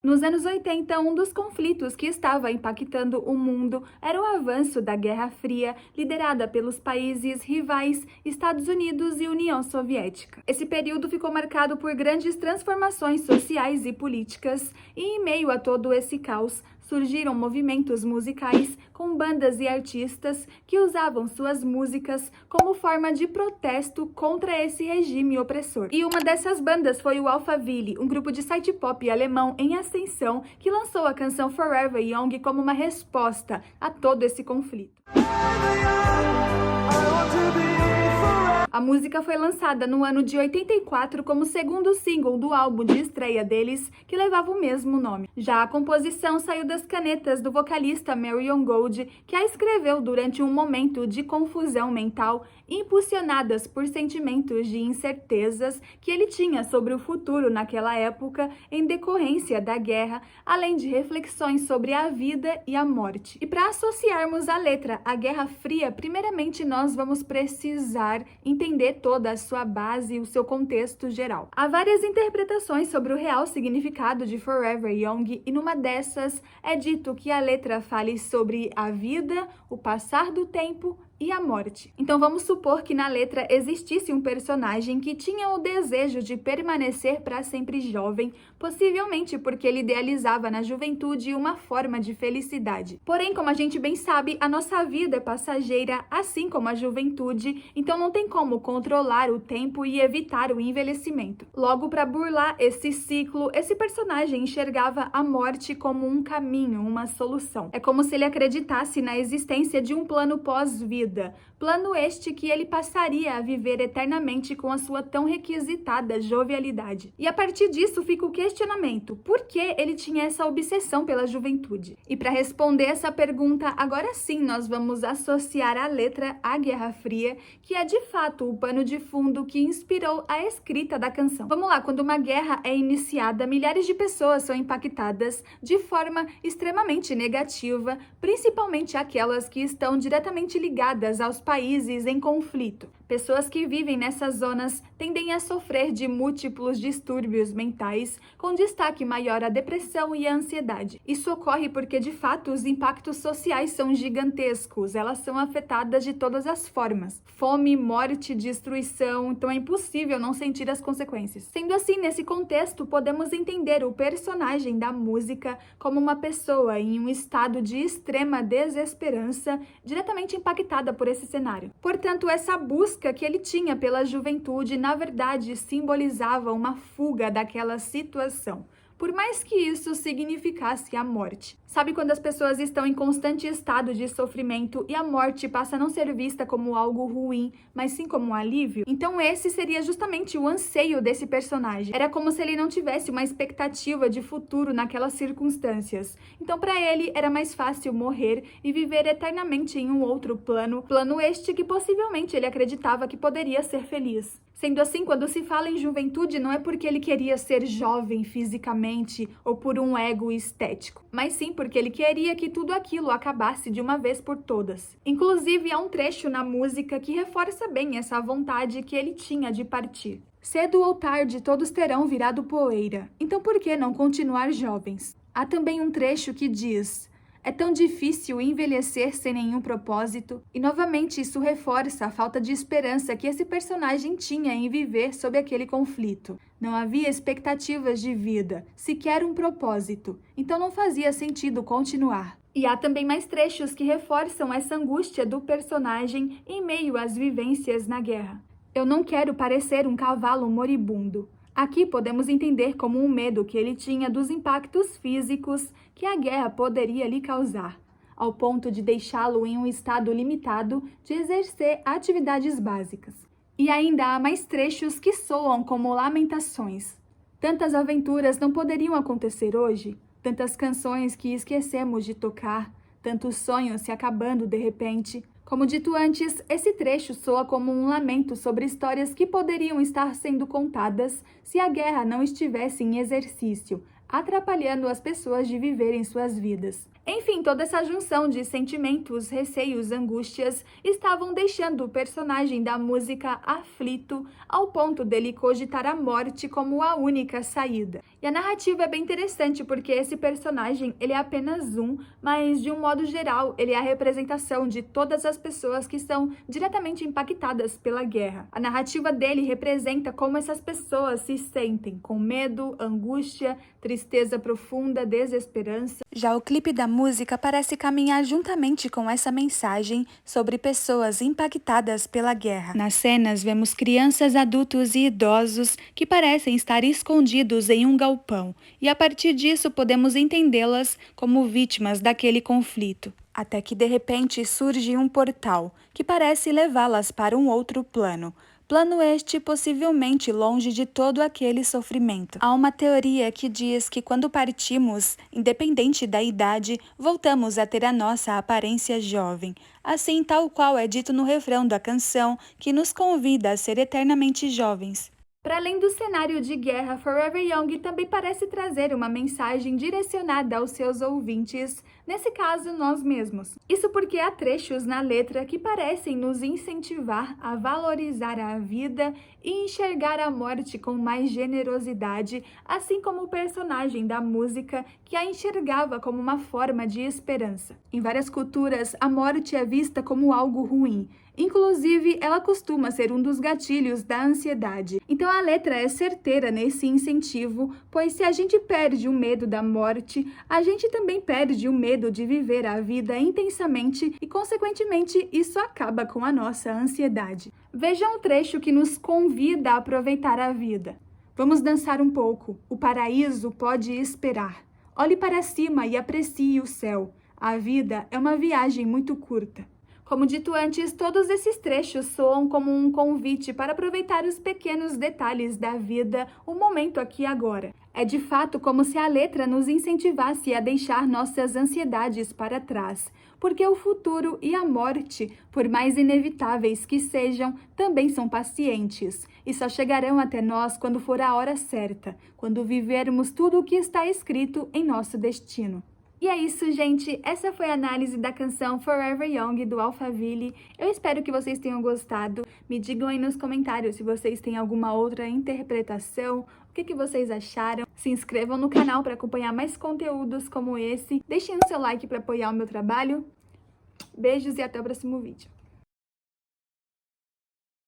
Nos anos 80, um dos conflitos que estava impactando o mundo era o avanço da Guerra Fria, liderada pelos países rivais Estados Unidos e União Soviética. Esse período ficou marcado por grandes transformações sociais e políticas, e em meio a todo esse caos, surgiram movimentos musicais com bandas e artistas que usavam suas músicas como forma de protesto contra esse regime opressor. E uma dessas bandas foi o Alphaville, um grupo de side pop alemão em ascensão que lançou a canção Forever Young como uma resposta a todo esse conflito. A música foi lançada no ano de 84 como segundo single do álbum de estreia deles, que levava o mesmo nome. Já a composição saiu das canetas do vocalista Marion Gold, que a escreveu durante um momento de confusão mental, impulsionadas por sentimentos de incertezas que ele tinha sobre o futuro naquela época em decorrência da guerra, além de reflexões sobre a vida e a morte. E para associarmos a letra à Guerra Fria, primeiramente nós vamos precisar entender toda a sua base e o seu contexto geral. Há várias interpretações sobre o real significado de Forever Young, e numa dessas é dito que a letra fale sobre a vida, o passar do tempo e a morte. Então vamos supor que na letra existisse um personagem que tinha o desejo de permanecer para sempre jovem, possivelmente porque ele idealizava na juventude uma forma de felicidade. Porém, como a gente bem sabe, a nossa vida é passageira, assim como a juventude, então não tem como controlar o tempo e evitar o envelhecimento. Logo, para burlar esse ciclo, esse personagem enxergava a morte como um caminho, uma solução. É como se ele acreditasse na existência de um plano pós-vida. Plano este que ele passaria a viver eternamente com a sua tão requisitada jovialidade. E a partir disso fica o questionamento: por que ele tinha essa obsessão pela juventude? E para responder essa pergunta, agora sim nós vamos associar a letra à Guerra Fria, que é de fato o pano de fundo que inspirou a escrita da canção. Vamos lá, quando uma guerra é iniciada, milhares de pessoas são impactadas de forma extremamente negativa, principalmente aquelas que estão diretamente ligadas aos países em conflito. Pessoas que vivem nessas zonas tendem a sofrer de múltiplos distúrbios mentais, com destaque maior à depressão e à ansiedade. Isso ocorre porque, de fato, os impactos sociais são gigantescos, elas são afetadas de todas as formas. Fome, morte, destruição, então é impossível não sentir as consequências. Sendo assim, nesse contexto, podemos entender o personagem da música como uma pessoa em um estado de extrema desesperança, diretamente impactada por esse cenário. Portanto, essa busca que ele tinha pela juventude, na verdade, simbolizava uma fuga daquela situação, por mais que isso significasse a morte. Sabe quando as pessoas estão em constante estado de sofrimento e a morte passa a não ser vista como algo ruim, mas sim como um alívio? Então esse seria justamente o anseio desse personagem. Era como se ele não tivesse uma expectativa de futuro naquelas circunstâncias. Então para ele era mais fácil morrer e viver eternamente em um outro plano este que possivelmente ele acreditava que poderia ser feliz. Sendo assim, quando se fala em juventude, não é porque ele queria ser jovem fisicamente ou por um ego estético, mas sim porque ele queria que tudo aquilo acabasse de uma vez por todas. Inclusive, há um trecho na música que reforça bem essa vontade que ele tinha de partir. Cedo ou tarde, todos terão virado poeira, então por que não continuar jovens? Há também um trecho que diz: é tão difícil envelhecer sem nenhum propósito, e novamente isso reforça a falta de esperança que esse personagem tinha em viver sob aquele conflito. Não havia expectativas de vida, sequer um propósito, então não fazia sentido continuar. E há também mais trechos que reforçam essa angústia do personagem em meio às vivências na guerra. Eu não quero parecer um cavalo moribundo. Aqui podemos entender como um medo que ele tinha dos impactos físicos que a guerra poderia lhe causar, ao ponto de deixá-lo em um estado limitado de exercer atividades básicas. E ainda há mais trechos que soam como lamentações. Tantas aventuras não poderiam acontecer hoje, tantas canções que esquecemos de tocar, tantos sonhos se acabando de repente. Como dito antes, esse trecho soa como um lamento sobre histórias que poderiam estar sendo contadas se a guerra não estivesse em exercício, atrapalhando as pessoas de viverem suas vidas. Enfim, toda essa junção de sentimentos, receios, angústias estavam deixando o personagem da música aflito ao ponto dele cogitar a morte como a única saída. E a narrativa é bem interessante porque esse personagem, ele é apenas um, mas de um modo geral, ele é a representação de todas as pessoas que são diretamente impactadas pela guerra. A narrativa dele representa como essas pessoas se sentem, com medo, angústia, tristeza profunda, desesperança. Já o clipe da música parece caminhar juntamente com essa mensagem sobre pessoas impactadas pela guerra. Nas cenas, vemos crianças, adultos e idosos que parecem estar escondidos em um galpão, e a partir disso podemos entendê-las como vítimas daquele conflito. Até que de repente surge um portal que parece levá-las para um outro plano. Plano este possivelmente longe de todo aquele sofrimento. Há uma teoria que diz que quando partimos, independente da idade, voltamos a ter a nossa aparência jovem. Assim, tal qual é dito no refrão da canção, que nos convida a ser eternamente jovens. Para além do cenário de guerra, Forever Young também parece trazer uma mensagem direcionada aos seus ouvintes, nesse caso, nós mesmos. Isso porque há trechos na letra que parecem nos incentivar a valorizar a vida e enxergar a morte com mais generosidade, assim como o personagem da música que a enxergava como uma forma de esperança. Em várias culturas, a morte é vista como algo ruim. Inclusive, ela costuma ser um dos gatilhos da ansiedade. Então a letra é certeira nesse incentivo, pois se a gente perde o medo da morte, a gente também perde o medo de viver a vida intensamente e, consequentemente, isso acaba com a nossa ansiedade. Veja um trecho que nos convida a aproveitar a vida. Vamos dançar um pouco. O paraíso pode esperar. Olhe para cima e aprecie o céu. A vida é uma viagem muito curta. Como dito antes, todos esses trechos soam como um convite para aproveitar os pequenos detalhes da vida, o momento aqui e agora. É de fato como se a letra nos incentivasse a deixar nossas ansiedades para trás, porque o futuro e a morte, por mais inevitáveis que sejam, também são pacientes e só chegarão até nós quando for a hora certa, quando vivermos tudo o que está escrito em nosso destino. E é isso, gente. Essa foi a análise da canção Forever Young, do Alphaville. Eu espero que vocês tenham gostado. Me digam aí nos comentários se vocês têm alguma outra interpretação, o que vocês acharam. Se inscrevam no canal para acompanhar mais conteúdos como esse. Deixem o seu like para apoiar o meu trabalho. Beijos e até o próximo vídeo.